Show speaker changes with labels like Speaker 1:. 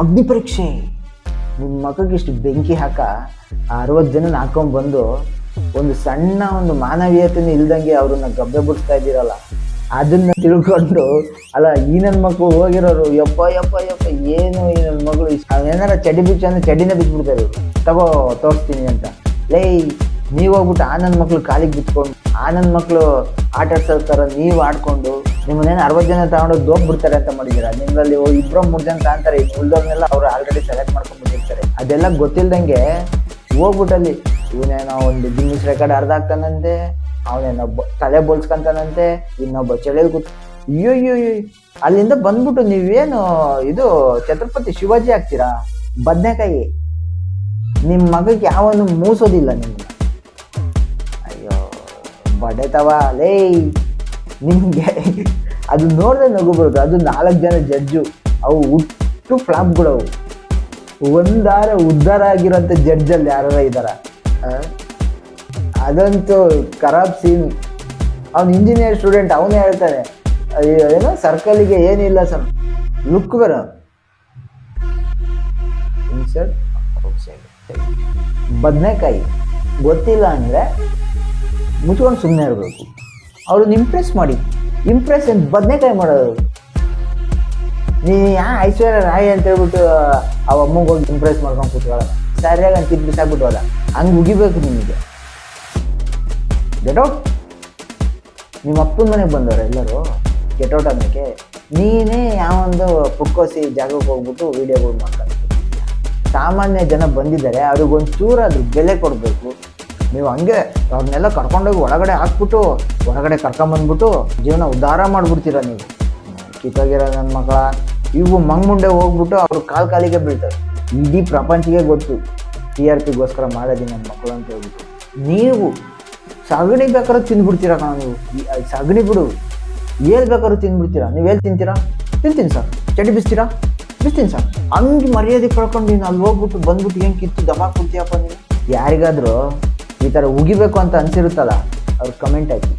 Speaker 1: ಅಗ್ನಿ ಪರೀಕ್ಷೆ. ನಿಮ್ಮ ಮಗಗೆ ಇಷ್ಟು ಬೆಂಕಿ ಹಾಕ 60 ಜನ ಹಾಕೊಂಡ್ಬಂದು ಒಂದು ಸಣ್ಣ ಒಂದು ಮಾನವೀಯತೆನೂ ಇಲ್ದಂಗೆ ಅವ್ರನ್ನ ಗಬ್ಬೆ ಬಿಡಿಸ್ತಾ ಇದ್ದೀರಲ್ಲ, ಅದನ್ನ ತಿಳ್ಕೊಂಡು ಅಲ್ಲ ಈ ನನ್ನ ಮಕ್ಕಳು ಹೋಗಿರೋರು ಯಪ್ಪ ಯಪ್ಪ ಯಪ್ಪ ಏನು ಈ ನನ್ನ ಮಗಳು ಏನಾರ ಚಡಿ ಬಿಚ್ಚು ಅಂದ್ರೆ ಚಡಿನೇ ಬಿಚ್ಬಿಡ್ತಾರೆ ಇವರು, ತಗೋ ತೋರಿಸ್ತೀನಿ ಅಂತ. ಲೈ ನೀವು ಹೋಗ್ಬಿಟ್ಟು ಆ ನನ್ನ ಮಕ್ಳು ಕಾಲಿಗೆ ಬಿತ್ಕೊಂಡು ಆ ನನ್ನ ಮಕ್ಕಳು ಆಟ ಆಡ್ಸೋ ಥರ ನೀವು ಆಡ್ಕೊಂಡು ನಿಮ್ಮನ್ನೇನು 60 ಜನ ತಗೊಂಡೋಗಿ ದೋಗ್ಬಿಡ್ತಾರೆ ಅಂತ ಮಾಡಿದ್ದೀರಾ. ನಿಮ್ಮಲ್ಲಿ 2-3 ಜನ ತಗೊಂತಾರೆ, ಉಳಿದವ್ರನ್ನೆಲ್ಲ ಅವ್ರು ಆಲ್ರೆಡಿ ಸೆಲೆಕ್ಟ್ ಮಾಡ್ಕೊಂಡ್ಬಿಟ್ಟಿರ್ತಾರೆ. ಅದೆಲ್ಲ ಗೊತ್ತಿಲ್ದಂಗೆ ಹೋಗ್ಬಿಟ್ಟಲ್ಲಿ ಇವನೇನೋ ಒಂದು ಗಿನ್ನಿಸ್ ರೆಕಾರ್ಡ್ ಅರ್ಧ ಆಗ್ತಾನಂತೆ, ಅವನೇನೊಬ್ಬ ತಲೆ ಬೋಳ್ಸ್ಕೊಂತಾನಂತೆ, ಇನ್ನೊಬ್ಬ ಚಳಿಲ್ ಕೂತ್ ಅಯ್ಯೋ ಅಲ್ಲಿಂದ ಬಂದ್ಬಿಟ್ಟು ನೀವೇನು ಇದು ಛತ್ರಪತಿ ಶಿವಾಜಿ ಆಗ್ತೀರಾ? ಬದನೆಕಾಯಿ ನಿಮ್ಮ ಮಗಕ್ಕೆ ಯಾವನ್ನು ಮೂಸೋದಿಲ್ಲ ನಿಮ್ಗೆ. ಅಯ್ಯೋ ಬಡೆತವ ಲೇ, ನಿಮ್ಗೆ ಅದು ನೋಡಿದ್ರೆ ನಗು ಬರೋದು. ಅದು 4 ಜನ ಜಡ್ಜು, ಅವು ಹುಟ್ಟು ಫ್ಲಾಪ್ಗಳವು. ಒಂದಾರ ಉದ್ಧಾರ ಆಗಿರೋಂಥ ಜಡ್ಜಲ್ಲಿ ಯಾರ ಇದ್ದಾರ? ಅದಂತೂ ಖರಾಬ್ ಸೀನ್. ಅವ್ನು ಇಂಜಿನಿಯರ್ ಸ್ಟೂಡೆಂಟ್, ಅವನೇ ಹೇಳ್ತಾನೆ ಏನೋ ಸರ್ಕಲಿಗೆ ಏನಿಲ್ಲ ಸರ್, ಲುಕ್ ಬರ ಇನ್ಸರ್ಟ್ ಔಟ್ಸೈಡ್. ಬದನೆಕಾಯಿ ಗೊತ್ತಿಲ್ಲ ಅಂದರೆ ಮುಚ್ಕೊಂಡು ಸುಮ್ಮನೆ ಇರಬೇಕು. ಅವ್ರನ್ನ ಇಂಪ್ರೆಸ್ ಮಾಡಿ. ಇಂಪ್ರೆಸ್ ಅಂತ ಬದನೆಕಾಯಿ ಮಾಡೋದು. ನೀ ಐಶ್ವರ್ಯ ರಾಯ್ ಅಂತ ಹೇಳ್ಬಿಟ್ಟು ಅವ ಅಮ್ಮಂಗೆ ಹೋಗಿ ಇಂಪ್ರೆಸ್ ಮಾಡ್ಕೊಂಡು ಕೂತ್ಕೊಳ್ಳೋಣ, ಸರಿಯಾಗಿ ಅಂತ ಕಿತ್ತು ಬಿಸಾಕ್ಬಿಟ್ಟವಲ್ಲ, ಹಂಗೆ ಉಗಿಬೇಕು ನಿಮಗೆ. ಗೆಟೌಟ್. ನಿಮ್ಮ ಅಪ್ಪನ ಮನೆಗೆ ಬಂದವ್ರು ಎಲ್ಲರೂ ಗೆಟೌಟ್ ಅನ್ನೋಕ್ಕೆ. ನೀನೇ ಯಾವೊಂದು ಪುಕ್ಕೋಸಿ ಜಾಗಕ್ಕೆ ಹೋಗ್ಬಿಟ್ಟು ವೀಡಿಯೋಗಳು ಮಾಡ್ಕೊಂಡು ಸಾಮಾನ್ಯ ಜನ ಬಂದಿದ್ದಾರೆ, ಅವ್ರಿಗೊಂಚೂರು ಅದ್ರ ಬೆಲೆ ಕೊಡಬೇಕು. ನೀವು ಹಂಗೆ ಅವ್ರನ್ನೆಲ್ಲ ಕರ್ಕೊಂಡೋಗಿ ಒಳಗಡೆ ಹಾಕ್ಬಿಟ್ಟು ಹೊರಗಡೆ ಕರ್ಕೊಂಬಂದ್ಬಿಟ್ಟು ಜೀವನ ಉದ್ಧಾರ ಮಾಡಿಬಿಡ್ತೀರ ನೀವು. ಕಿತ್ತೋಗಿರೋ ನನ್ನ ಮಕ್ಕಳ ಇವು ಮಂಗ್ಮುಂಡೆ ಹೋಗ್ಬಿಟ್ಟು ಅವ್ರ ಕಾಲಿಗೆ ಬೀಳ್ತಾರೆ. ಇಡೀ ಪ್ರಪಂಚಕ್ಕೆ ಗೊತ್ತು TRPಗೋಸ್ಕರ ಮಾಡೋದಿ ನನ್ನ ಮಕ್ಕಳು ಅಂತ ಹೇಳ್ಬಿಟ್ಟು. ನೀವು ಸಗಣಿ ಬೇಕಾದ್ರೂ ತಿಂದ್ಬಿಡ್ತೀರಾ ಕಣ ನೀವು. ಸಗಣಿ ಬಿಡು, ಏಲ್ ಬೇಕಾದ್ರೂ ತಿಂದ್ಬಿಡ್ತೀರಾ. ನೀವು ಎಲ್ಲಿ ತಿಂತೀರಾ? ತಿಂತೀನಿ ಸರ್. ಚಡಿ ಬಿಸ್ತೀರಾ? ಬಿಸ್ತೀನಿ ಸರ್. ಹಂಗೆ ಮರ್ಯಾದೆ ಕಳ್ಕೊಂಡು ನೀನು ಅಲ್ಲಿ ಹೋಗ್ಬಿಟ್ಟು ಬಂದ್ಬಿಟ್ಟು ಹೆಂಗೆ ಕಿತ್ತು ದಬಾಕ್ಬಿಡ್ತೀಯಪ್ಪ ನೀನು. ಯಾರಿಗಾದರೂ ಈ ಥರ ಉಗಿಬೇಕು ಅಂತ ಅನ್ಸಿರುತ್ತಲ್ಲ, ಅವ್ರು ಕಮೆಂಟ್ ಹಾಕಿ.